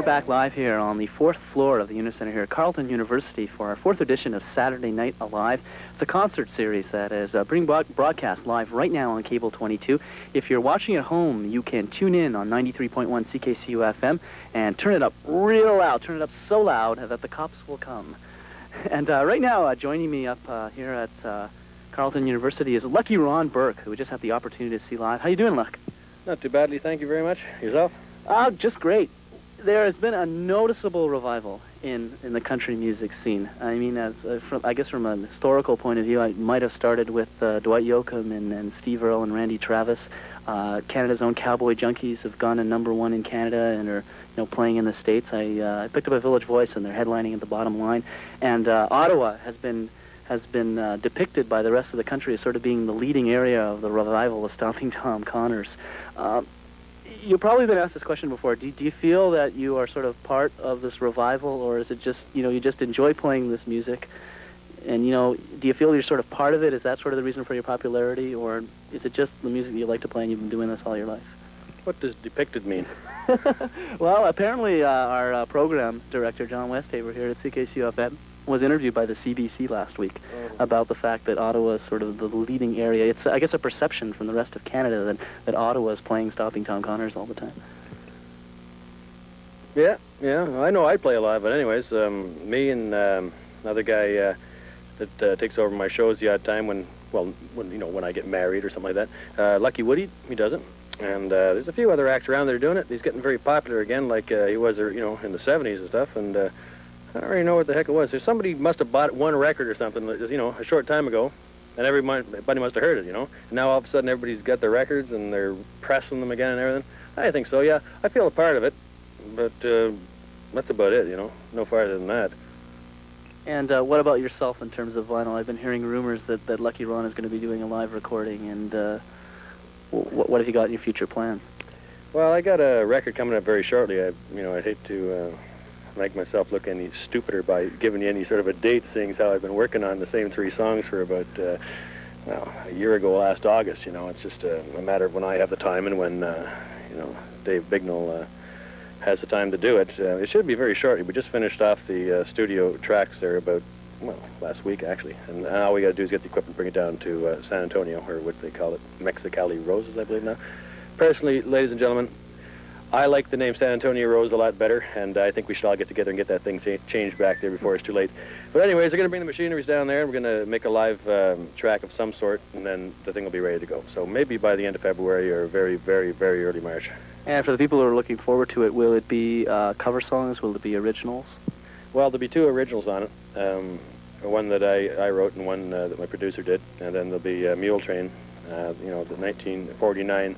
back live here on the 4th floor of the Unicenter here at Carleton University for our 4th edition of Saturday Night Alive. It's a concert series that is being broadcast live right now on Cable 22. If you're watching at home, you can tune in on 93.1 CKCU FM and turn it up real loud, turn it up so loud that the cops will come. And right now, joining me up here at Carleton University is Lucky Ron Burke, who we just had the opportunity to see live. How you doing, Luck? Not too badly, thank you very much. Yourself? Just great. There has been a noticeable revival in the country music scene. I mean, I guess from an historical point of view, I might have started with Dwight Yoakam and Steve Earle and Randy Travis. Canada's own Cowboy Junkies have gone to #1 in Canada and are playing in the States. I picked up a Village Voice and they're headlining at the Bottom Line. And Ottawa has been depicted by the rest of the country as sort of being the leading area of the revival of Stomping Tom Connors. You've probably been asked this question before. Do you feel that you are sort of part of this revival, or is it just, you just enjoy playing this music? And, do you feel you're sort of part of it? Is that sort of the reason for your popularity, or is it just the music that you like to play and you've been doing this all your life? What does depicted mean? Well, apparently our program director, John Westhaver, here at CKCU FM, was interviewed by the CBC last week about the fact that Ottawa is sort of the leading area. It's, I guess, a perception from the rest of Canada that Ottawa is playing Stomping Tom Connors all the time. Yeah, I know I play a lot, but anyways, me and another guy that takes over my shows the odd time when I get married or something like that. Lucky Woody, he does it. And there's a few other acts around that are doing it. He's getting very popular again, like he was, in the 70s and stuff. And I don't really know what the heck it was. Somebody must have bought one record or something, a short time ago, and everybody must have heard it, And now all of a sudden everybody's got their records and they're pressing them again and everything. I think so, yeah. I feel a part of it, but that's about it, No farther than that. And what about yourself in terms of vinyl? I've been hearing rumors that Lucky Ron is going to be doing a live recording, and what have you got in your future plans? Well, I got a record coming up very shortly. I'd hate to make myself look any stupider by giving you any sort of a date, seeing as how I've been working on the same 3 songs for about, a year ago last August, It's just a matter of when I have the time and when, Dave Bignell has the time to do it. It should be very shortly. We just finished off the studio tracks there about, last week, actually. And all we got to do is get the equipment, bring it down to San Antonio, or what they call it, Mexicali Roses, I believe now. Personally, ladies and gentlemen, I like the name San Antonio Rose a lot better, and I think we should all get together and get that thing changed back there before it's too late. But anyways, they're going to bring the machineries down there, and we're going to make a live track of some sort, and then the thing will be ready to go. So maybe by the end of February or very, very, very early March. And for the people who are looking forward to it, will it be cover songs? Will it be originals? Well, there'll be 2 originals on it. One that I wrote and one that my producer did, and then there'll be Mule Train, the 1949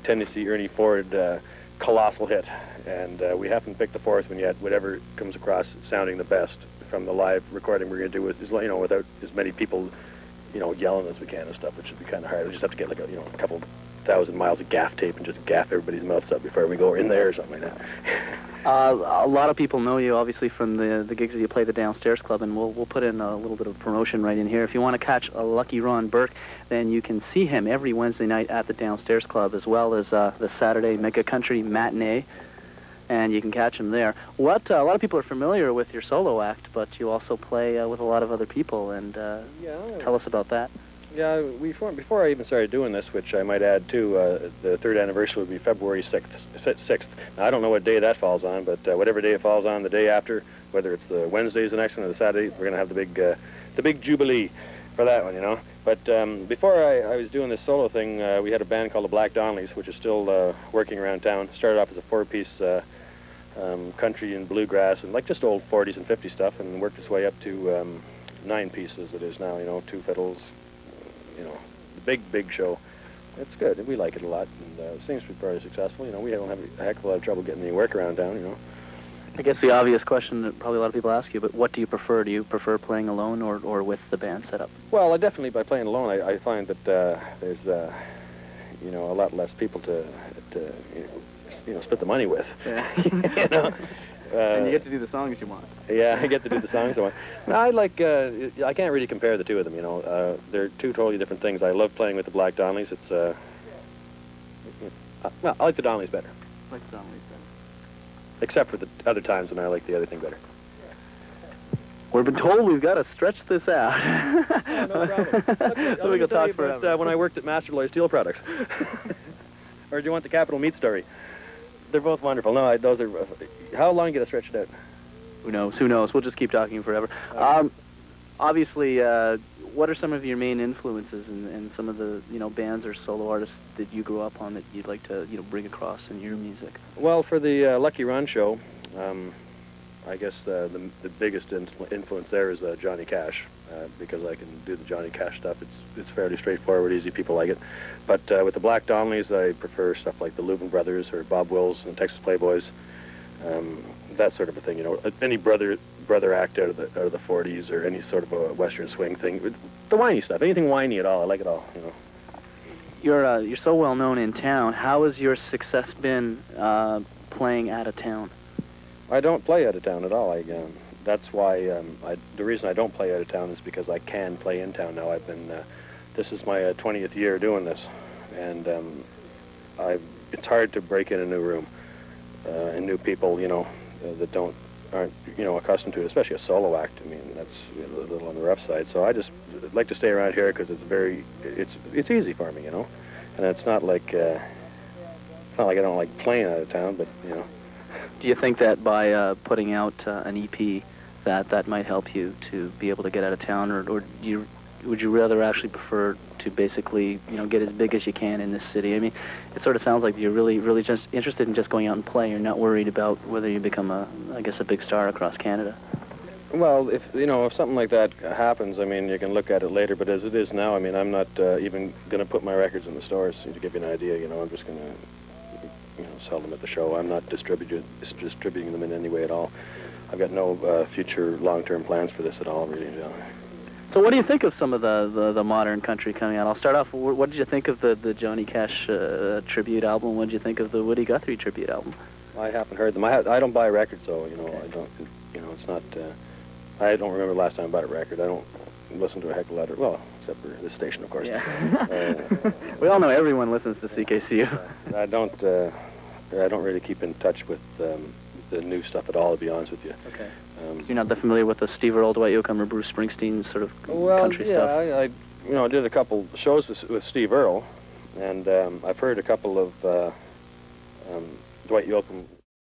Tennessee Ernie Ford colossal hit, and we haven't picked the 4th one yet. Whatever comes across sounding the best from the live recording we're going to do is, without as many people, yelling as we can and stuff, which should be kind of hard. We just have to get like a couple thousand miles of gaff tape and just gaff everybody's mouths up before we go in there or something like that. A lot of people know you, obviously, from the gigs that you play the Downstairs Club, and we'll put in a little bit of promotion right in here. If you want to catch a Lucky Ron Burke, then you can see him every Wednesday night at the Downstairs Club, as well as the Saturday Mega Country Matinee, and you can catch him there. A lot of people are familiar with your solo act, but you also play with a lot of other people, and tell us about that. Yeah, before I even started doing this, which I might add too, the 3rd anniversary would be February 6th. Now, I don't know what day that falls on, but whatever day it falls on, the day after, whether it's the Wednesday's the next one or the Saturday, we're going to have the big jubilee for that one, But before I was doing this solo thing, we had a band called the Black Donnellys, which is still working around town. Started off as a 4-piece country and bluegrass and like just old 40s and 50s stuff, and worked its way up to 9 pieces it is now, 2 fiddles, the big show. It's good. We like it a lot, and it seems to be very successful. We don't have a heck of a lot of trouble getting any work around town, I guess the obvious question that probably a lot of people ask you, but what do you prefer? Do you prefer playing alone or with the band set up? Well, definitely by playing alone, I find that there's, a lot less people to split the money with. Yeah. And you get to do the songs you want. Yeah, I get to do the songs I want. No, I can't really compare the 2 of them, They're 2 totally different things. I love playing with the Black Donnellys. It's, I like the Donnellys better. I like the Donnellys better. except for the other times when I like the other thing better. We've been told we've got to stretch this out. Oh, no problem. We can talk forever. When I worked at Masterloy Steel Products. Or do you want the Capital Meat story? They're both wonderful. No, those are... how long you got to stretch it out? Who knows? Who knows? We'll just keep talking forever. Obviously, what are some of your main influences and some of the bands or solo artists that you grew up on that you'd like to bring across in your music? Well, for the Lucky Run show, I guess the biggest influence there is Johnny Cash, because I can do the Johnny Cash stuff. It's fairly straightforward, easy. People like it. But with the Black Donnellys, I prefer stuff like the Lubin Brothers or Bob Wills and Texas Playboys, that sort of a thing. Any brother act out of the 40s or any sort of a Western swing thing. The whiny stuff, anything whiny at all. I like it all. You're so well known in town. How has your success been playing out of town? I don't play out of town at all. That's why the reason I don't play out of town is because I can play in town now. This is my 20th year doing this, and it's hard to break in a new room and new people, that aren't accustomed to it, especially a solo act. I mean, that's a little on the rough side. So I just like to stay around here because it's easy for me, and it's not like I don't like playing out of town, but Do you think that by putting out an EP that might help you to be able to get out of town, or would you rather actually prefer to basically get as big as you can in this city? I mean, it sort of sounds like you're really just interested in just going out and playing. You're not worried about whether you become a big star across Canada. Well, if something like that happens, I mean, you can look at it later. But as it is now, I mean, I'm not even going to put my records in the stores. To give you an idea, I'm just going to sell them at the show. I'm not distributing them in any way at all. I've got no future long-term plans for this at all, really. So what do you think of some of the modern country coming out? I'll start off. What did you think of the Johnny Cash tribute album? What did you think of the Woody Guthrie tribute album? I haven't heard them. I don't buy records, so I don't. It's not. I don't remember the last time I bought a record. I don't listen to a heck of a lot. Well, except for this station, of course. Yeah. We all know everyone listens to CKCU. I don't really keep in touch with the new stuff at all, to be honest with you. Okay. So you're not that familiar with the Steve Earle, Dwight Yoakam, or Bruce Springsteen sort of country stuff? Well, yeah, I did a couple shows with Steve Earle, and I've heard a couple of Dwight Yoakam